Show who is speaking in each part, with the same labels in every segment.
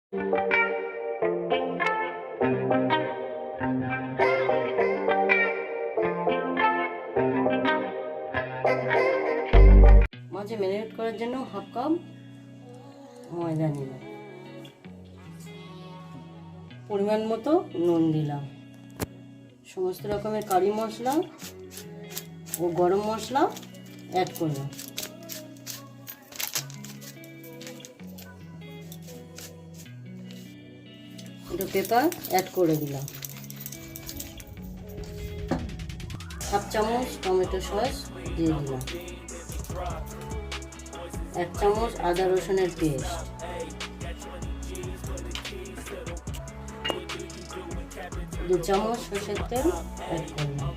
Speaker 1: মাঝে ম্যারিনেট করার জন্য হাফ কাপ ময়দা নিলাম, পরিমাণ মতো নুন দিলাম, সমস্ত রকমের কারি মশলা ও গরম মশলা অ্যাড করলাম, একটু পেপার অ্যাড করে দিলাম, হাফ চামচ টমেটো সস দিয়ে দিলাম, 1 চামচ আদা রসুনের পেস্ট, 2 চামচ সরষের তেল অ্যাড করলাম।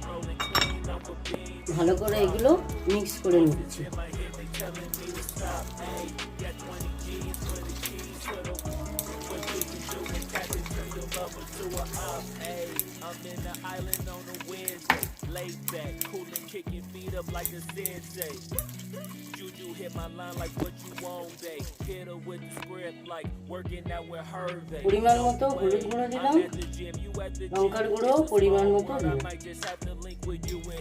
Speaker 1: ভালো করে এগুলো মিক্স করে নিচ্ছি। পরিমাণ মতো হলুদ গুঁড়ো দিলাম, লঙ্কার গুঁড়ো পরিমাণ মতো দিলাম,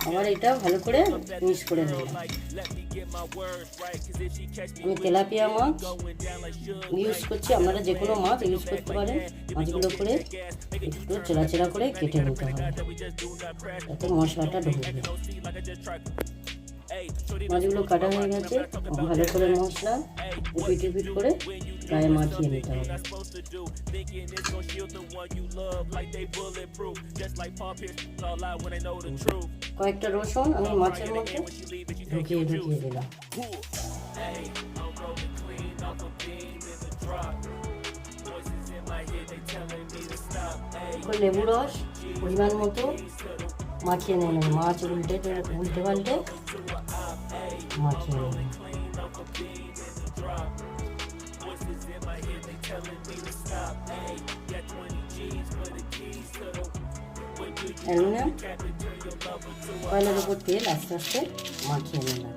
Speaker 1: আবার এটা ভালো করে মিক্স করে নিলাম। আমি তেলাপিয়া মাছ ইউজ করছি, আপনারা যে কোনো মাছ ইউজ করতে পারেন। মাছগুলো করে একটু চেরা করে কেটে নিতে হবে, যাতে মশলাটা ঢুকবে। মাছগুলো কাটা হয়ে গেছে, ভালো করে মশলা এপিট করে গায়ে মাখিয়ে নিতে হবে। কয়েকটা রসুন আমি মাছের মধ্যে ঢুকিয়ে দিলাম। লেবু রস পরিমাণ মতো মাখিয়ে নিলাম, মাছ উল্টে পাল্টে মাখিয়ে নিলাম। অ্যালুমিনিয়াম কয়লার উপর তেল আস্তে আস্তে মাখিয়ে নিলাম।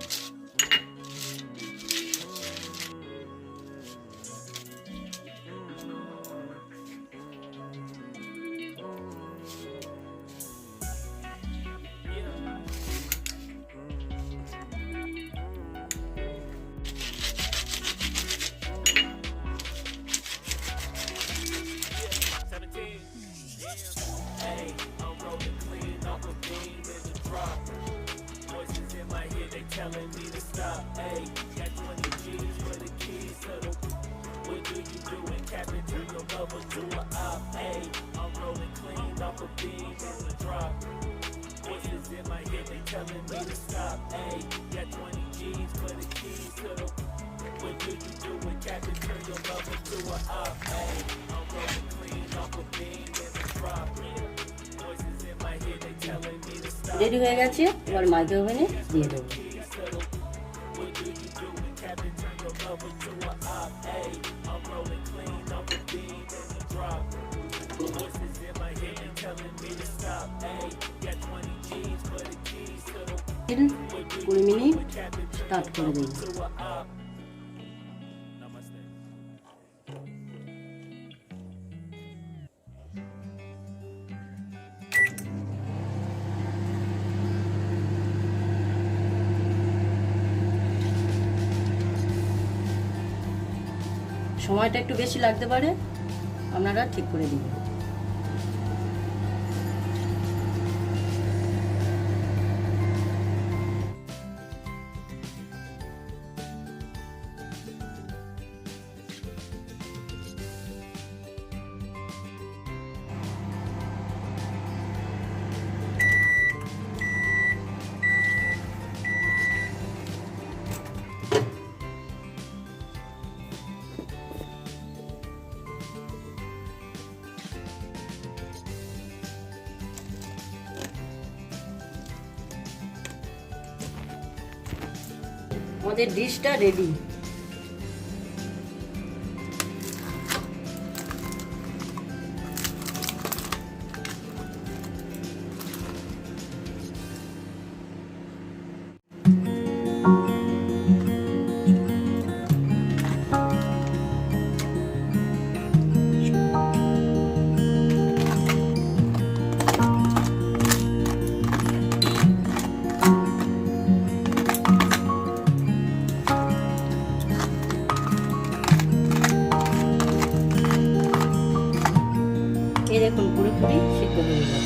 Speaker 1: Telling me to stop, hey, got 20 G's for the keys to the. What do you do when Captain turn your lover to a op? Hey, I'm rolling clean off a beam in the drop. Voices in my head, they telling me to stop, hey, got 20 G's for the keys to the. What do you do when Captain turn your lover to a op? Hey, I'm rolling clean off a beam in the drop. Voices in my head, they telling me to stop. Ready হয়ে গেছে, এবার micro ওভেনে দিয়ে দেবো। फिर 20 minute start कर देंगे। সময়টা একটু বেশি লাগতে পারে, আপনারা ঠিক করে দিবেন। আমাদের ডিশটা রেডি।
Speaker 2: এখন পুরোপুরি সিদ্ধ হয়ে গেল।